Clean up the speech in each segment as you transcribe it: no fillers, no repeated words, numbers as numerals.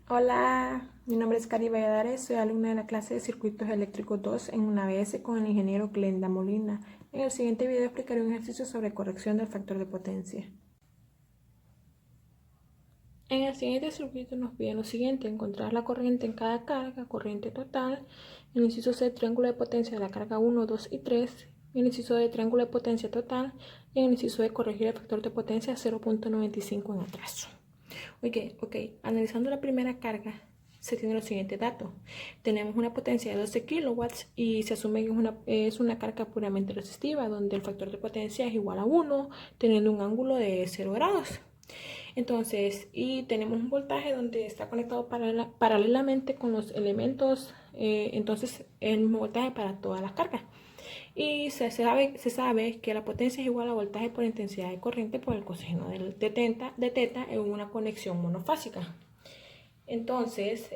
Hola, mi nombre es Cari Valladares, soy alumna de la clase de Circuitos Eléctricos 2 en una ABS con el ingeniero Glenda Molina. En el siguiente video explicaré un ejercicio sobre corrección del factor de potencia. En el siguiente circuito nos piden lo siguiente: encontrar la corriente en cada carga, corriente total, el inciso C, triángulo de potencia de la carga 1, 2 y 3, el inciso D, triángulo de potencia total, y el inciso E, corregir el factor de potencia 0.95 en atraso. Ok, analizando la primera carga, se tiene los siguientes datos. Tenemos una potencia de 12 kilowatts y se asume que es una carga puramente resistiva, donde el factor de potencia es igual a 1, teniendo un ángulo de 0 grados. Entonces, y tenemos un voltaje donde está conectado paralelamente con los elementos, entonces el mismo voltaje para todas las cargas. Y se sabe que la potencia es igual a voltaje por intensidad de corriente por el coseno de teta en una conexión monofásica. Entonces,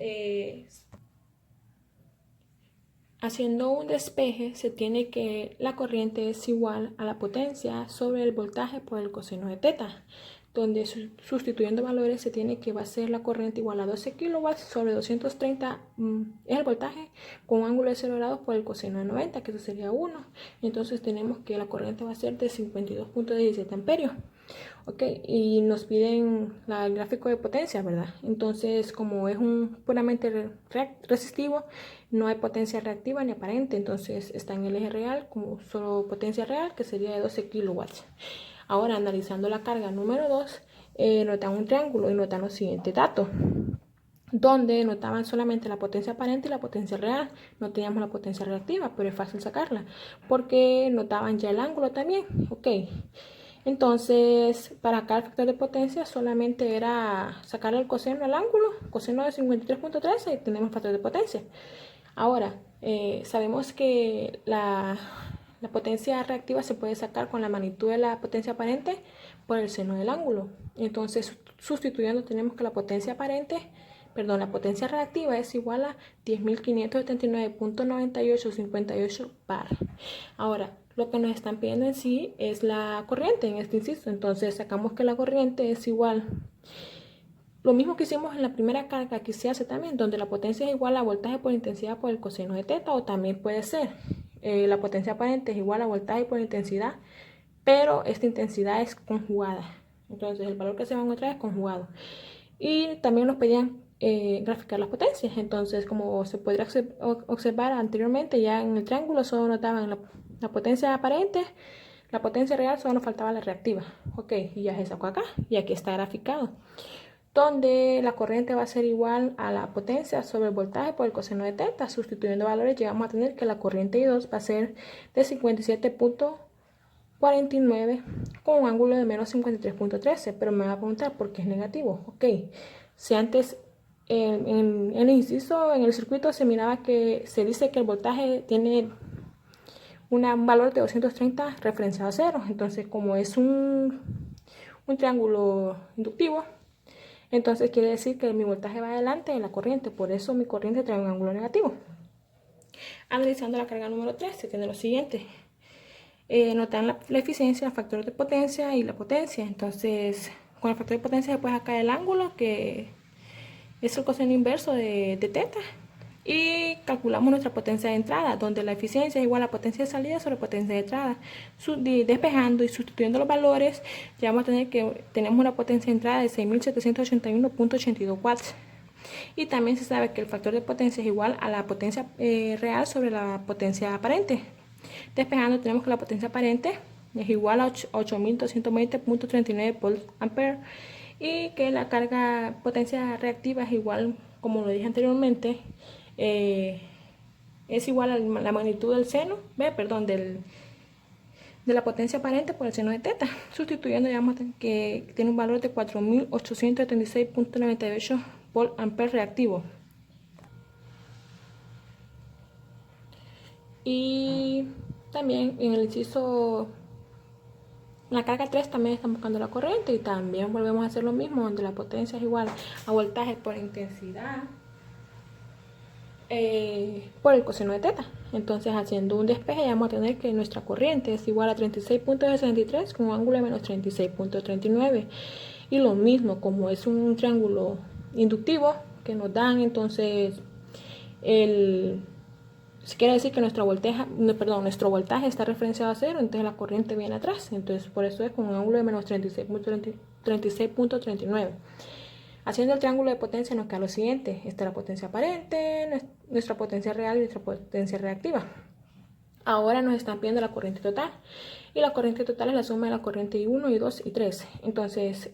haciendo un despeje, se tiene que la corriente es igual a la potencia sobre el voltaje por el coseno de teta, donde sustituyendo valores se tiene que va a ser la corriente igual a 12 kilowatts sobre 230 es el voltaje con un ángulo de 0 grados por el coseno de 90, que eso sería 1. Entonces tenemos que la corriente va a ser de 52.17 amperios. Ok, y nos piden el gráfico de potencia, ¿verdad? Entonces, como es un puramente resistivo, no hay potencia reactiva ni aparente, entonces está en el eje real como solo potencia real, que sería de 12 kilowatts. Ahora, analizando la carga número 2, notan un triángulo y notan los siguientes datos, donde notaban solamente la potencia aparente y la potencia real. No teníamos la potencia reactiva, pero es fácil sacarla, porque notaban ya el ángulo también. Ok. Entonces, para acá el factor de potencia solamente era sacarle el coseno al ángulo, coseno de 53.13 y tenemos factor de potencia. Ahora, sabemos que la potencia reactiva se puede sacar con la magnitud de la potencia aparente por el seno del ángulo. Entonces, sustituyendo tenemos que la potencia reactiva es igual a 10.579.9858 bar. Ahora, lo que nos están pidiendo en sí es la corriente en este inciso. Entonces sacamos que la corriente es igual. Lo mismo que hicimos en la primera carga, aquí se hace también, donde la potencia es igual a voltaje por intensidad por el coseno de teta, o también puede ser la potencia aparente es igual a voltaje por intensidad, pero esta intensidad es conjugada. Entonces el valor que se va a encontrar es conjugado. Y también nos pedían graficar las potencias. Entonces, como se podría observar anteriormente, ya en el triángulo solo notaban la potencia aparente, la potencia real, solo nos faltaba la reactiva. Ok, y ya se sacó acá, y aquí está graficado, donde la corriente va a ser igual a la potencia sobre el voltaje por el coseno de teta. Sustituyendo valores, llegamos a tener que la corriente I2 va a ser de 57.49 con un ángulo de menos 53.13, pero me va a preguntar por qué es negativo. Ok, si antes en el inciso, en el circuito se miraba que se dice que el voltaje tiene un valor de 230 referenciado a 0, entonces como es un triángulo inductivo, entonces quiere decir que mi voltaje va adelante de la corriente, por eso mi corriente trae un ángulo negativo. Analizando la carga número 3, se tiene lo siguiente. Notan la eficiencia, el factor de potencia y la potencia. Entonces, con el factor de potencia se puede sacar el ángulo, que es el coseno inverso de teta. Y calculamos nuestra potencia de entrada, donde la eficiencia es igual a potencia de salida sobre potencia de entrada. Despejando y sustituyendo los valores, ya vamos a tener que tenemos una potencia de entrada de 6.781.82 watts. Y también se sabe que el factor de potencia es igual a la potencia real sobre la potencia aparente. Despejando tenemos que la potencia aparente es igual a 8.220.39 volts ampere y que la carga potencia reactiva es igual, como lo dije anteriormente, es igual a la magnitud del seno, de la potencia aparente por el seno de teta. Sustituyendo, ya vamos a tener que tiene un valor de 4.836.98 volt ampere reactivo. Y también en el inciso, en la carga 3 también están buscando la corriente y también volvemos a hacer lo mismo, donde la potencia es igual a voltaje por intensidad por el coseno de teta. Entonces, haciendo un despeje, vamos a tener que nuestra corriente es igual a 36.63 con un ángulo de menos 36.39. Y lo mismo, como es un triángulo inductivo, que nos dan. Entonces quiere decir que nuestro voltaje está referenciado a 0, entonces la corriente viene atrás. Entonces por eso es con un ángulo de menos 36.39. Haciendo el triángulo de potencia nos queda lo siguiente. Esta es la potencia aparente, nuestra potencia real y nuestra potencia reactiva. Ahora nos están pidiendo la corriente total. Y la corriente total es la suma de la corriente 1, y 2 y 3. Entonces,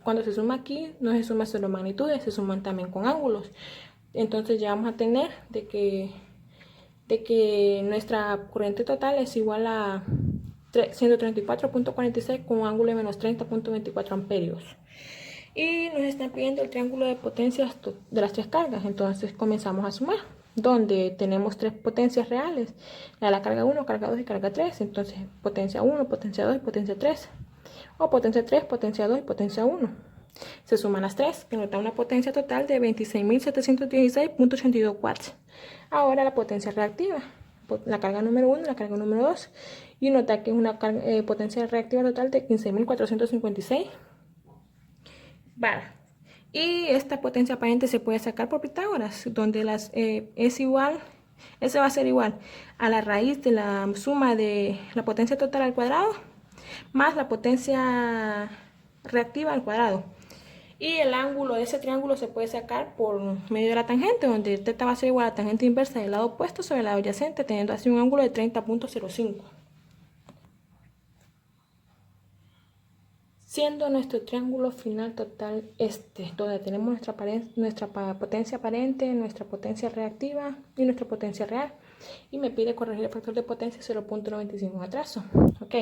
cuando se suma aquí, no se suma solo magnitudes, se suman también con ángulos. Entonces ya vamos a tener de que nuestra corriente total es igual a 134.46 con un ángulo de menos 30.24 amperios. Y nos están pidiendo el triángulo de potencias de las tres cargas. Entonces comenzamos a sumar, donde tenemos tres potencias reales, la carga 1, carga 2 y carga 3. Entonces potencia 1, potencia 2 y potencia 3, o potencia 3, potencia 2 y potencia 1. Se suman las tres, que nos da una potencia total de 26.716.82 watts. Ahora la potencia reactiva, la carga número 1 y la carga número 2, y nos da que es una potencia reactiva total de 15.456 bar. Y esta potencia aparente se puede sacar por Pitágoras, donde ese va a ser igual a la raíz de la suma de la potencia total al cuadrado más la potencia reactiva al cuadrado. Y el ángulo de ese triángulo se puede sacar por medio de la tangente, donde θ va a ser igual a la tangente inversa del lado opuesto sobre el lado adyacente, teniendo así un ángulo de 30.05. Siendo nuestro triángulo final total donde tenemos nuestra potencia aparente, nuestra potencia reactiva y nuestra potencia real. Y me pide corregir el factor de potencia 0.95 atraso. Ok,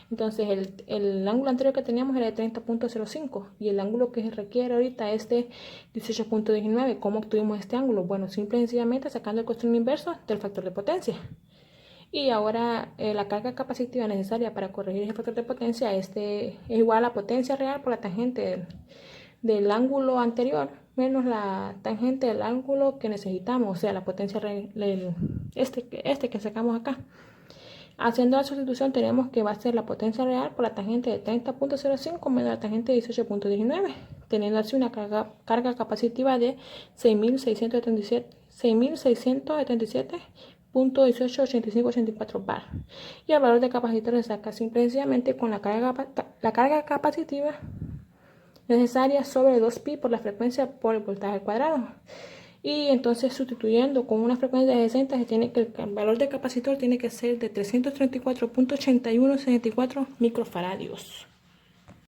entonces el ángulo anterior que teníamos era de 30.05 y el ángulo que se requiere ahorita es de 18.19. ¿Cómo obtuvimos este ángulo? Bueno, simple y sencillamente sacando el coseno inverso del factor de potencia. Y ahora la carga capacitiva necesaria para corregir el factor de potencia es igual a la potencia real por la tangente del ángulo anterior menos la tangente del ángulo que necesitamos, o sea, la potencia real, que sacamos acá. Haciendo la sustitución tenemos que va a ser la potencia real por la tangente de 30.05 menos la tangente de 18.19, teniendo así una carga capacitiva de 6.677.188584 bar. Y el valor de capacitor se saca simple y sencillamente con la carga capacitiva necesaria sobre 2pi por la frecuencia por el voltaje al cuadrado. Y entonces sustituyendo con una frecuencia de 60, el valor de capacitor tiene que ser de 334.8164 microfaradios.